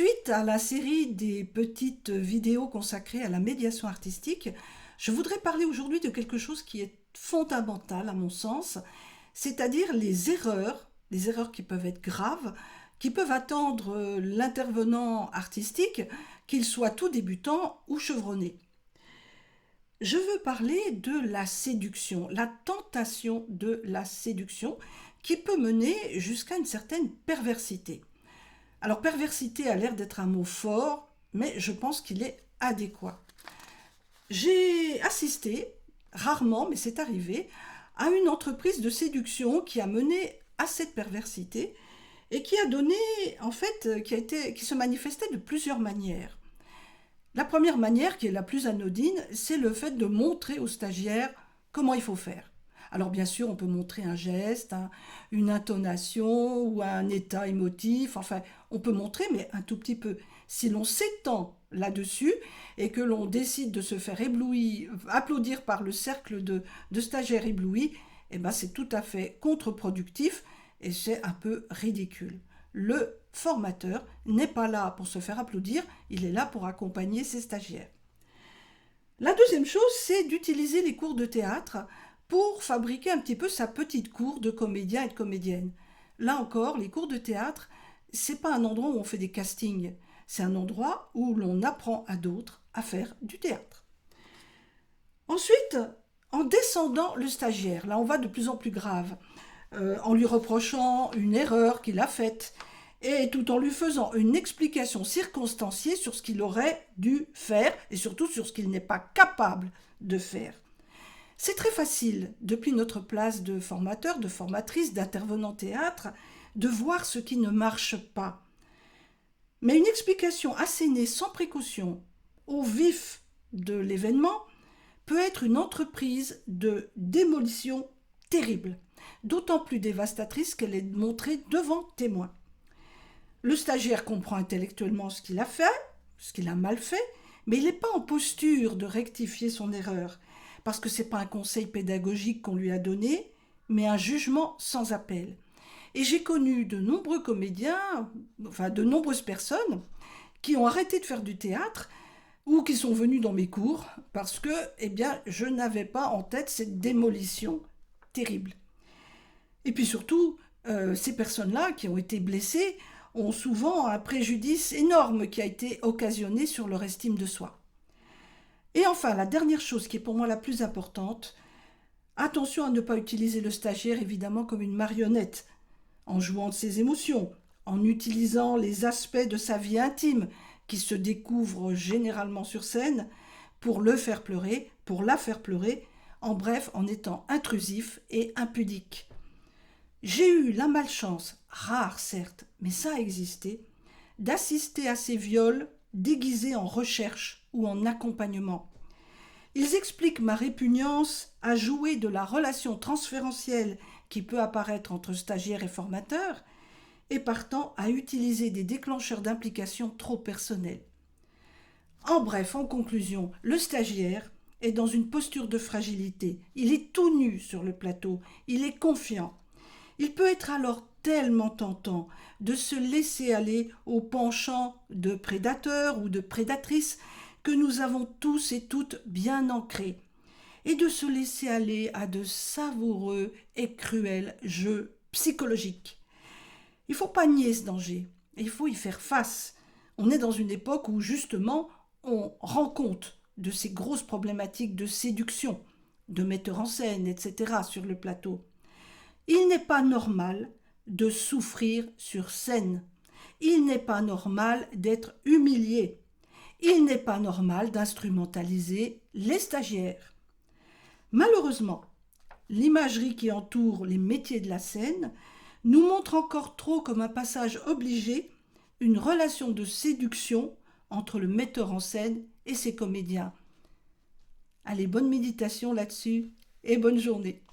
Suite à la série des petites vidéos consacrées à la médiation artistique, je voudrais parler aujourd'hui de quelque chose qui est fondamental à mon sens, c'est-à-dire les erreurs qui peuvent être graves, qui peuvent attendre l'intervenant artistique, qu'il soit tout débutant ou chevronné. Je veux parler de la séduction, la tentation de la séduction, qui peut mener jusqu'à une certaine perversité. Alors perversité a l'air d'être un mot fort, mais je pense qu'il est adéquat. J'ai assisté, rarement, mais c'est arrivé, à une entreprise de séduction qui a mené à cette perversité et qui a donné, en fait, qui se manifestait de plusieurs manières. La première manière, qui est la plus anodine, c'est le fait de montrer aux stagiaires comment il faut faire. Alors bien sûr, on peut montrer un geste, une intonation ou un état émotif, enfin, on peut montrer, mais un tout petit peu. Si l'on s'étend là-dessus et que l'on décide de se faire applaudir par le cercle de stagiaires éblouis, eh ben c'est tout à fait contre-productif et c'est un peu ridicule. Le formateur n'est pas là pour se faire applaudir, il est là pour accompagner ses stagiaires. La deuxième chose, c'est d'utiliser les cours de théâtre pour fabriquer un petit peu sa petite cour de comédiens et de comédiennes. Là encore, les cours de théâtre, c'est pas un endroit où on fait des castings, c'est un endroit où l'on apprend à d'autres à faire du théâtre. Ensuite, en descendant le stagiaire, là on va de plus en plus grave, en lui reprochant une erreur qu'il a faite, et tout en lui faisant une explication circonstanciée sur ce qu'il aurait dû faire, et surtout sur ce qu'il n'est pas capable de faire. C'est très facile, depuis notre place de formateur, de formatrice, d'intervenant théâtre, de voir ce qui ne marche pas. Mais une explication assénée sans précaution, au vif de l'événement, peut être une entreprise de démolition terrible, d'autant plus dévastatrice qu'elle est montrée devant témoins. Le stagiaire comprend intellectuellement ce qu'il a fait, ce qu'il a mal fait, mais il n'est pas en posture de rectifier son erreur, parce que ce n'est pas un conseil pédagogique qu'on lui a donné, mais un jugement sans appel. Et j'ai connu de nombreux comédiens, enfin de nombreuses personnes, qui ont arrêté de faire du théâtre ou qui sont venus dans mes cours parce que, eh bien, je n'avais pas en tête cette démolition terrible. Et puis surtout, ces personnes-là qui ont été blessées ont souvent un préjudice énorme qui a été occasionné sur leur estime de soi. Et enfin, la dernière chose qui est pour moi la plus importante, attention à ne pas utiliser le stagiaire évidemment comme une marionnette, en jouant de ses émotions, en utilisant les aspects de sa vie intime qui se découvrent généralement sur scène pour le faire pleurer, pour la faire pleurer, en bref, en étant intrusif et impudique. J'ai eu la malchance, rare certes, mais ça a existé, d'assister à ces viols déguisés en recherche ou en accompagnement. Ils expliquent ma répugnance à jouer de la relation transférentielle qui peut apparaître entre stagiaires et formateurs, et partant à utiliser des déclencheurs d'implication trop personnels. En bref, en conclusion, le stagiaire est dans une posture de fragilité. Il est tout nu sur le plateau, il est confiant. Il peut être alors tellement tentant de se laisser aller au penchant de prédateur ou de prédatrice que nous avons tous et toutes bien ancrés, et de se laisser aller à de savoureux et cruels jeux psychologiques. Il ne faut pas nier ce danger, il faut y faire face. On est dans une époque où justement on rend compte de ces grosses problématiques de séduction, de metteurs en scène, etc. sur le plateau. Il n'est pas normal de souffrir sur scène. Il n'est pas normal d'être humilié. Il n'est pas normal d'instrumentaliser les stagiaires. Malheureusement, l'imagerie qui entoure les métiers de la scène nous montre encore trop comme un passage obligé une relation de séduction entre le metteur en scène et ses comédiens. Allez, bonne méditation là-dessus et bonne journée.